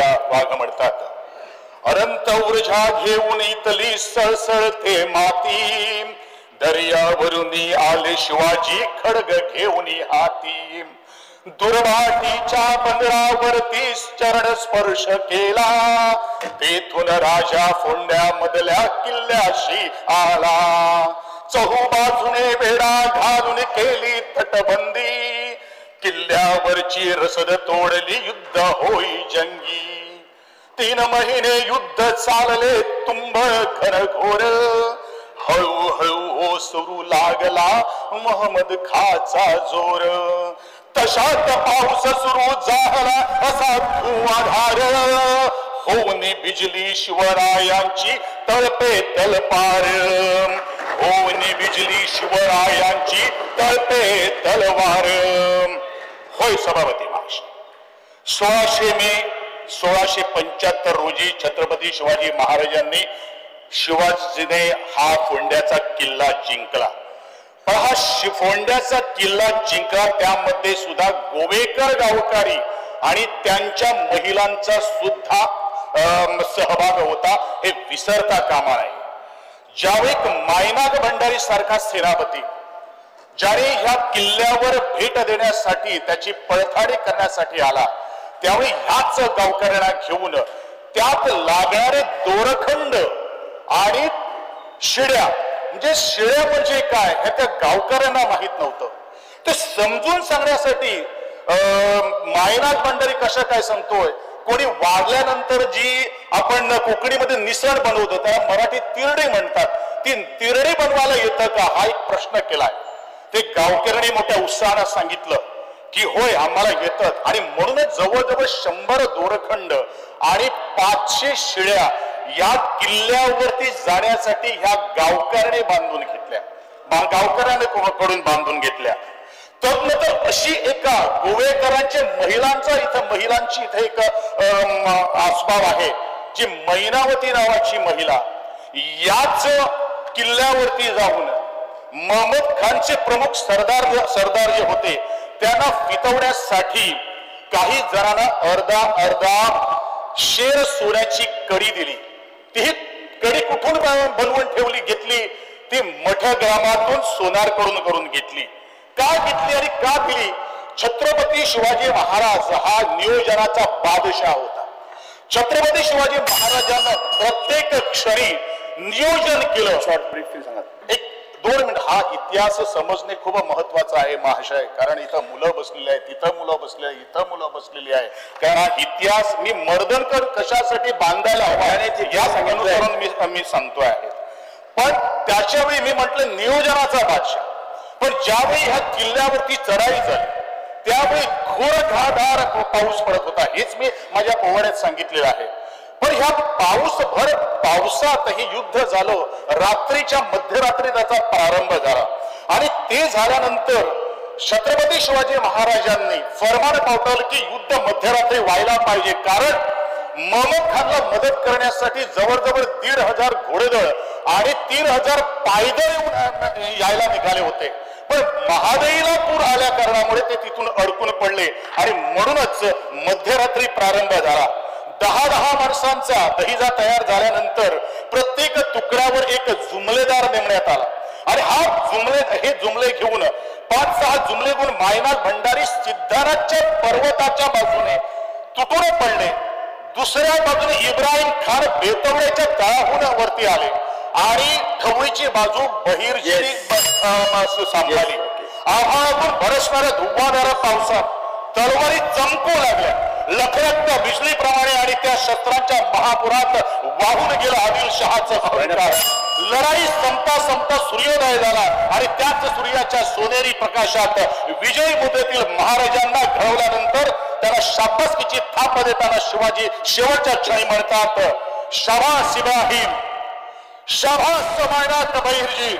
विजया वाघ म्हणतात, अनंत ऊर्जा घेऊन इथली सळसळते माती, दर्यावरून आले शिवाजी खडग घेऊन हाती, दुर्वाटीच्या बंदरावरती चरण स्पर्श केला, तेथून राजा फोंड्या मधल्या किल्ल्याशी आला, चहूबाजूने वेढा घालून केली तटबंदी, किल्ल्यावरची रसद तोडली युद्ध होई जंगी, 3 महिने युद्ध चालले तुंबळ घनघोर, हळूहळू ओसरू लागला मोहम्मद खाचा जोर, तशात पाऊस सुरू झाला असा धुवाधार, होऊन बिजली शिवरायांची तळपे तलपार, होऊन बिजली शिवरायांची तळपे तलवार. होय सभापती महाशय, 16 मे 1675 रोजी छत्रपती शिवाजी महाराजांनी शिवाजीने हा फोंड्याचा किल्ला जिंकला. पण हा फोंड्याचा किल्ला जिंकला त्यामध्ये सुद्धा गोवेकर गावकरी आणि त्यांच्या महिलांचा सुद्धा सहभाग होता, हे विसरता कामा नये. ज्यावेळी मायनाग भंडारी सारखा सेनापती ज्याने ह्या किल्ल्यावर भेट देण्यासाठी त्याची पळताडी करण्यासाठी आला, त्यावेळी ह्याच गावकऱ्यांना घेऊन त्यात लागणारे दोरखंड आणि शिड्या, म्हणजे शिड्या म्हणजे काय हे त्या गावकऱ्यांना माहित नव्हतं. ते समजून सांगण्यासाठी मायनाग भंडारी कशा काय सांगतोय, कोणी वाढल्यानंतर जी आपण कोकणीमध्ये निसण बनवतो त्याला मराठीत तिरडी म्हणतात, ती तिरडी बनवायला येतं का हा एक प्रश्न केलाय. ते गावकऱ्यांनी मोठ्या उत्साहानं सांगितलं की होय आम्हाला येतात, आणि म्हणूनच जवळजवळ 100 दोरखंड आणि 500 शिड्या या किल्ल्यावरती जाण्यासाठी ह्या गावकऱ्याने बांधून घेतल्या, गावकऱ्यांकडून बांधून घेतल्या. तदनंतर अशी एका गोवेकरांच्या महिलांची इथे एक आसबाब आहे, जी मैनावती नावाची महिला याच किल्ल्यावरती जाऊन महमद खानचे प्रमुख सरदार जे होते त्यांना फितवण्यासाठी काही जणांना अर्धा शेर सोन्याची कडी दिली. ती कडी कुठून बनवून घेतली, ती मठ ग्रामातून सोनार करून घेतली. का घेतली आणि का दिली? छत्रपती शिवाजी महाराज हा नियोजनाचा बादशाह होता. छत्रपती शिवाजी महाराजांना प्रत्येक क्षणी नियोजन केलं. शॉर्ट ब्रीफ सांगा, 1-2 मिनिट. हा इतिहास समजणे खूप महत्वाचं आहे महाशय, कारण इथं मुलं बसलेली आहेत, तिथं मुलं बसलेली आहे, इथं मुलं बसलेली आहे. कारण हा इतिहास मी मर्दनकर कशासाठी बांधायला हवा या सांगितलं मी सांगतोय आहे. पण त्याच्यावेळी मी म्हटलं नियोजनाचा बादशाह. पण ज्यावेळी ह्या किल्ल्यावरती चढाई झाली त्यावेळी घोरधार पाऊस पडत होता, हेच मी माझ्या पोवाड्यात सांगितलेलं आहे. पण ह्या पावसातही युद्ध झालं. रात्रीच्या मध्यरात्री त्याचा प्रारंभ झाला आणि ते झाल्यानंतर छत्रपती शिवाजी महाराजांनी फरमान पाठवलं की युद्ध मध्यरात्री व्हायला पाहिजे, कारण महमद खानला मदत करण्यासाठी जवळजवळ 1,500 घोडेदळ आणि 3,000 पायदळ यायला निघाले होते. पण महादईला पूर आल्या कारणामुळे ते तिथून अडकून पडले आणि म्हणूनच मध्यरात्री प्रारंभ झाला. 10 माणसांचा दहिजा तयार झाल्यानंतर प्रत्येक तुकड्यावर एक जुमलेदार नेमण्यात आला आणि हे जुमले घेऊन 5-6 जुमले घेऊन मायनाग भंडारी सिद्धार्थच्या पर्वताच्या बाजूने तुटून पडले. दुसऱ्या बाजूने इब्राहिम खान बेतवड्याच्या तळाहून वरती आले आणि ठवळीची बाजू बहिर्जी सांभाळली. आभाळातून बरसणाऱ्या धुव्वाधार पावसात तलवारी चमकू लागल्या. लखलखत्या बिजलीप्रमाणे आणि त्या शस्त्रांच्या महापुरात वाहून गेला आदिलशहाचं अहंकार. लढाई संपता सूर्योदय झाला आणि त्याच सूर्याच्या सोनेरी प्रकाशात विजयी मुद्रेतील महाराजांना घडवल्यानंतर त्याला शाबासकीची थाप देताना शिवाजी शेवटच्या क्षणी म्हणतात, शाबास इब्राहिम, शाबास मायनात बहिर्जी,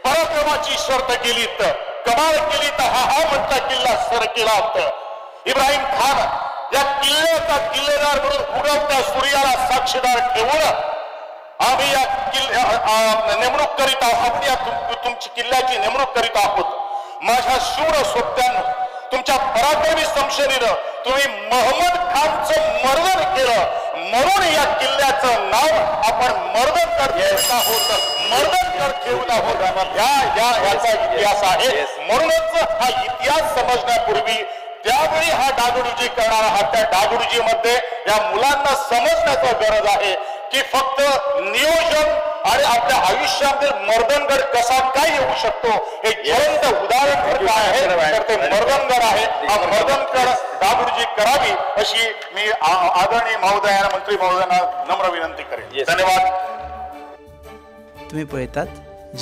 पराक्रमाची शर्त केलीत, कमाल केली तर हा म्हणता किल्ला सर केलात. इब्राहिम खान या किल्ल्याचा किल्लेदार म्हणून उगवत्या सूर्याला साक्षीदार ठेवून आम्ही या नेमणूक करीत आहोत, या तुमची किल्ल्याची नेमणूक करीत आहोत. माझ्या शूर सोबत्यानं, तुमच्या पराक्रमी समशेरीनं तुम्ही महमद खानचं मर्दन केलं म्हणून या किल्ल्याचं नाव आपण मर्दनगड ठेवत आहोत. मर्दनगड ठेवत आहोत. याचा इतिहास आहे. म्हणूनच हा इतिहास समजण्यापूर्वी त्यावेळी हा डागडुजी करणारा हा त्या डागडुजी मध्ये या मुलांना समजण्याची गरज आहे की फक्त नियोजन आणि आपल्या आयुष्यामध्ये मर्दनगड कसा काय येऊ शकतो हे जिवंत उदाहरण काय आहे तर ते मर्दनगड आहे. हा मर्दनगड डागडुजी करावी अशी मी आदरणीय महोदयांना मंत्री महोदयांना नम्र विनंती करेन. धन्यवाद. तुम्ही पाहतात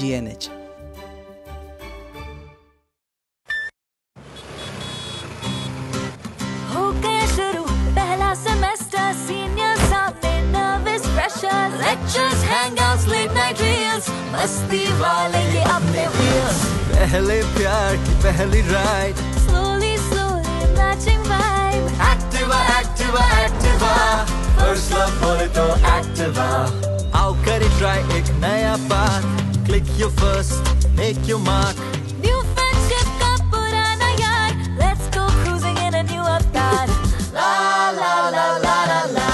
GNH. Lectures, hangouts, late night reels, मस्ती वाले ये अपने wheels. पहले प्यार की पहली ride, slowly slowly matching vibe. Activa, Activa, Activa, first love बोले तो Activa. आओ करे try एक नया path, click your first, make your mark. New friendship का पुराना यार, let's go cruising in a new avatar. La la la la la la,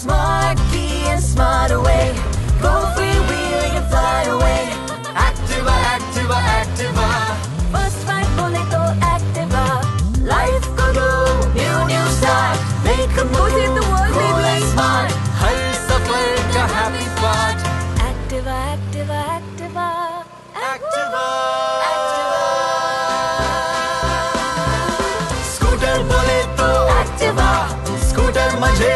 smart key and smart away. Go freewheeling and fly away. Activa, Activa, Activa. First fight bole to Activa. Life ko do new start. Make a move in the world, cool and smart. Har safar ka happy part. Activa, Activa, Activa. Activa, Activa. Scooter bole to Activa. Scooter mujhe